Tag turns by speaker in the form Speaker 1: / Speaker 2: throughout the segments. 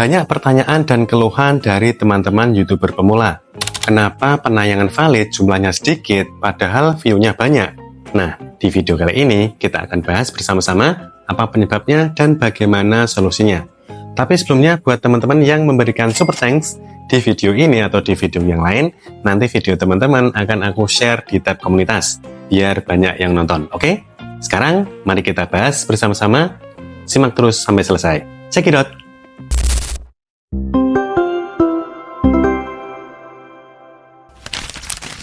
Speaker 1: Banyak pertanyaan dan keluhan dari teman-teman YouTuber pemula. Kenapa penayangan valid jumlahnya sedikit padahal view-nya banyak? Nah, di video kali ini kita akan bahas bersama-sama apa penyebabnya dan bagaimana solusinya. Tapi sebelumnya buat teman-teman yang memberikan super thanks di video ini atau di video yang lain, nanti video teman-teman akan aku share di tab komunitas biar banyak yang nonton. Oke? Sekarang mari kita bahas bersama-sama. Simak terus sampai selesai. Check it out.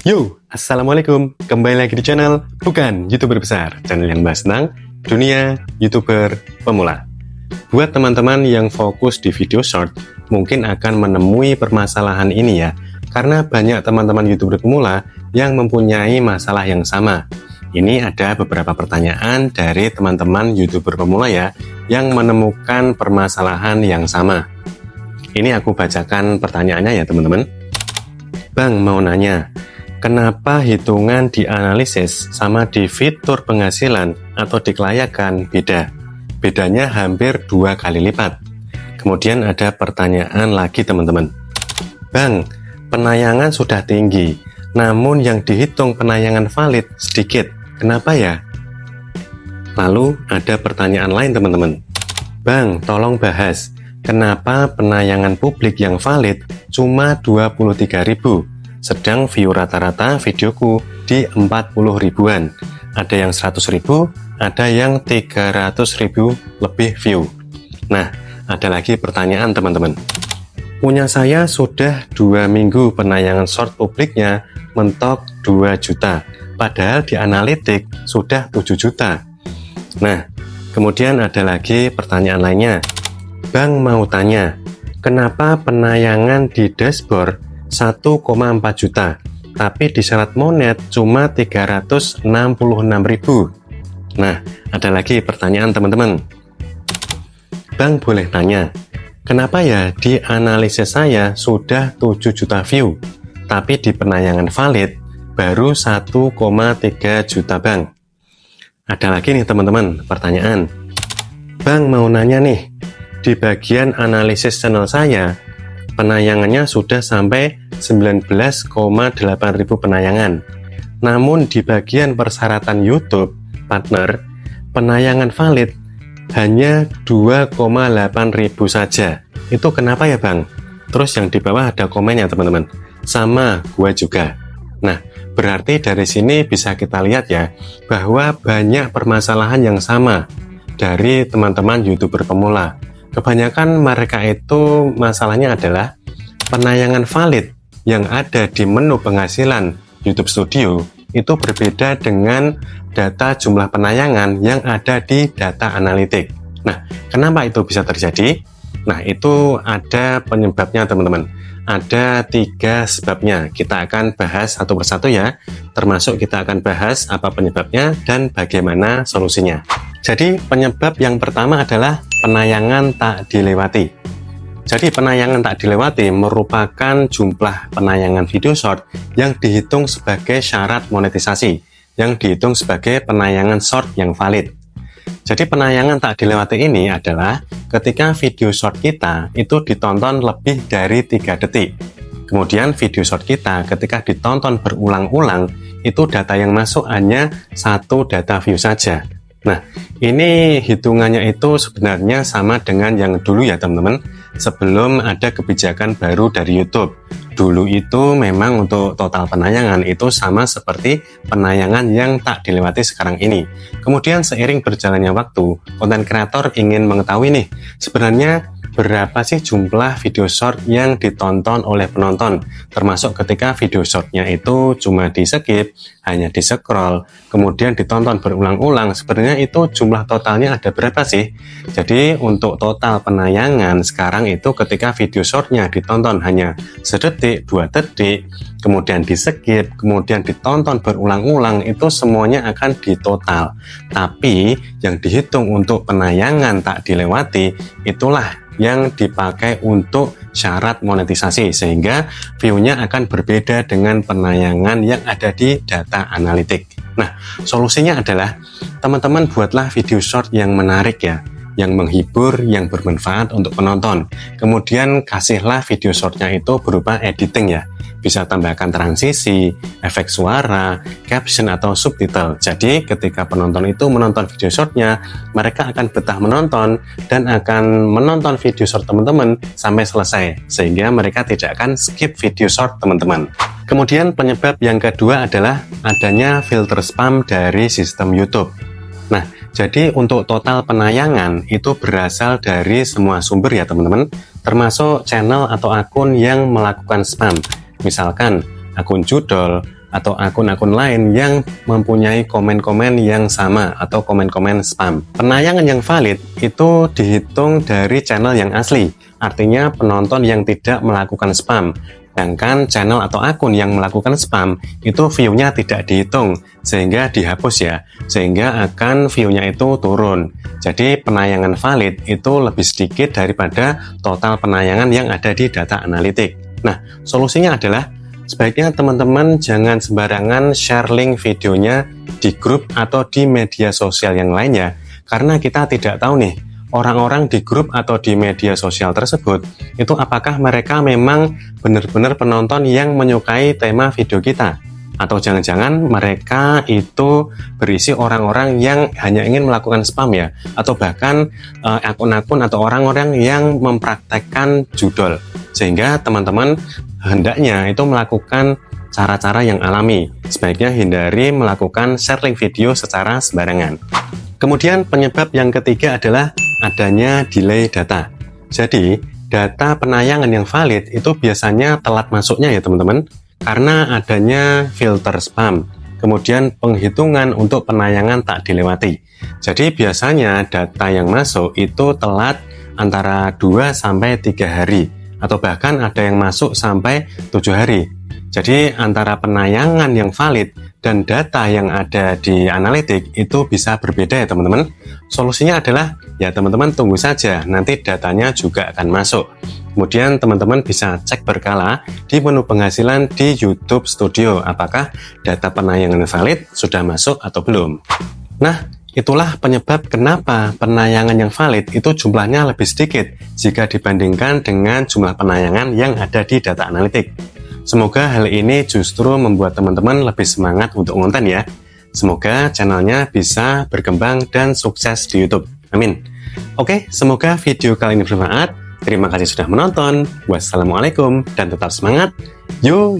Speaker 1: Yo, assalamualaikum. Kembali lagi di channel Bukan YouTuber Besar, channel yang bahas tentang dunia YouTuber pemula. Buat teman-teman yang fokus di video short, mungkin akan menemui permasalahan ini ya, karena banyak teman-teman YouTuber pemula yang mempunyai masalah yang sama. Ini ada beberapa pertanyaan dari teman-teman YouTuber pemula ya, yang menemukan permasalahan yang sama. Ini aku bacakan pertanyaannya ya teman-teman. Bang mau nanya, kenapa hitungan di analisis sama di fitur penghasilan atau di kelayakan beda? Bedanya hampir 2 kali lipat. Kemudian ada pertanyaan lagi teman-teman. Bang, penayangan sudah tinggi, namun yang dihitung penayangan valid sedikit. Kenapa ya? Lalu ada pertanyaan lain teman-teman. Bang, tolong bahas, kenapa penayangan publik yang valid cuma 23.000, sedang view rata-rata videoku di 40 ribuan. Ada yang 100.000, ada yang 300.000 lebih view. Nah, ada lagi pertanyaan teman-teman. Punya saya sudah 2 minggu penayangan short publiknya mentok 2 juta, padahal di analitik sudah 7 juta. Nah, kemudian ada lagi pertanyaan lainnya. Bang mau tanya, kenapa penayangan di dashboard 1,4 juta, tapi di syarat monet cuma 366.000? Nah, ada lagi pertanyaan teman-teman. Bang boleh tanya, kenapa ya di analisis saya sudah 7 juta view, tapi di penayangan valid baru 1,3 juta bang? Ada lagi nih teman-teman pertanyaan. Bang mau nanya nih, di bagian analisis channel saya, penayangannya sudah sampai 19,8 ribu penayangan. Namun di bagian persyaratan YouTube partner, penayangan valid hanya 2,8 ribu saja. Itu kenapa ya bang? Terus yang di bawah ada komennya teman-teman. Sama gua juga. Nah, berarti dari sini bisa kita lihat ya, bahwa banyak permasalahan yang sama dari teman-teman YouTuber pemula. Kebanyakan mereka itu masalahnya adalah penayangan valid yang ada di menu penghasilan YouTube Studio itu berbeda dengan data jumlah penayangan yang ada di data analitik. Nah, kenapa itu bisa terjadi? Nah, itu ada penyebabnya teman-teman. Ada 3 sebabnya. Kita akan bahas satu persatu ya, termasuk kita akan bahas apa penyebabnya dan bagaimana solusinya. Jadi penyebab yang pertama adalah penayangan tak dilewati. Jadi penayangan tak dilewati merupakan jumlah penayangan video short yang dihitung sebagai syarat monetisasi, yang dihitung sebagai penayangan short yang valid. Jadi penayangan tak dilewati ini adalah ketika video short kita itu ditonton lebih dari 3 detik. Kemudian video short kita ketika ditonton berulang-ulang itu data yang masuk hanya 1 data view saja. Nah, ini hitungannya itu sebenarnya sama dengan yang dulu ya teman-teman, sebelum ada kebijakan baru dari YouTube. Dulu itu memang untuk total penayangan itu sama seperti penayangan yang tak dilewati sekarang ini. Kemudian seiring berjalannya waktu, konten kreator ingin mengetahui nih, sebenarnya berapa sih jumlah video short yang ditonton oleh penonton, termasuk ketika video shortnya itu cuma di skip, hanya di scroll, kemudian ditonton berulang-ulang, sebenarnya itu jumlah totalnya ada berapa sih? Jadi untuk total penayangan sekarang itu ketika video shortnya ditonton hanya sedetik, 2 detik, kemudian di skip, kemudian ditonton berulang-ulang, itu semuanya akan ditotal. Tapi yang dihitung untuk penayangan tak dilewati itulah yang dipakai untuk syarat monetisasi, sehingga view-nya akan berbeda dengan penayangan yang ada di data analitik. Nah, solusinya adalah teman-teman buatlah video short yang menarik ya, yang menghibur, yang bermanfaat untuk penonton. Kemudian kasihlah video shortnya itu berupa editing ya. Bisa tambahkan transisi, efek suara, caption atau subtitle. Jadi ketika penonton itu menonton video shortnya, mereka akan betah menonton dan akan menonton video short teman-teman sampai selesai. Sehingga mereka tidak akan skip video short teman-teman. Kemudian penyebab yang kedua adalah adanya filter spam dari sistem YouTube. Nah, jadi untuk total penayangan itu berasal dari semua sumber ya teman-teman, termasuk channel atau akun yang melakukan spam. Misalkan akun judol atau akun-akun lain yang mempunyai komen-komen yang sama atau komen-komen spam. Penayangan yang valid itu dihitung dari channel yang asli, artinya penonton yang tidak melakukan spam. Sedangkan channel atau akun yang melakukan spam itu view-nya tidak dihitung sehingga dihapus ya, sehingga akan view-nya itu turun. Jadi penayangan valid itu lebih sedikit daripada total penayangan yang ada di data analitik. Nah, solusinya adalah sebaiknya teman-teman jangan sembarangan share link videonya di grup atau di media sosial yang lainnya, karena kita tidak tahu nih orang-orang di grup atau di media sosial tersebut itu apakah mereka memang benar-benar penonton yang menyukai tema video kita, atau jangan-jangan mereka itu berisi orang-orang yang hanya ingin melakukan spam ya, atau bahkan akun-akun atau orang-orang yang mempraktekkan judol. Sehingga teman-teman hendaknya itu melakukan cara-cara yang alami. Sebaiknya hindari melakukan share link video secara sembarangan. Kemudian penyebab yang ketiga adalah adanya delay data. Jadi, data penayangan yang valid itu biasanya telat masuknya ya teman-teman, karena adanya filter spam. Kemudian penghitungan untuk penayangan tak dilewati. Jadi biasanya data yang masuk itu telat antara 2-3 hari, atau bahkan ada yang masuk sampai 7 hari. Jadi antara penayangan yang valid dan data yang ada di analitik itu bisa berbeda ya teman-teman. Solusinya adalah ya teman-teman tunggu saja, nanti datanya juga akan masuk. Kemudian teman-teman bisa cek berkala di menu penghasilan di YouTube Studio apakah data penayangan valid sudah masuk atau belum. Nah, itulah penyebab kenapa penayangan yang valid itu jumlahnya lebih sedikit jika dibandingkan dengan jumlah penayangan yang ada di data analitik. Semoga hal ini justru membuat teman-teman lebih semangat untuk konten ya. Semoga channelnya bisa berkembang dan sukses di YouTube. Amin. Oke, semoga video kali ini bermanfaat. Terima kasih sudah menonton. Wassalamualaikum dan tetap semangat. Yo.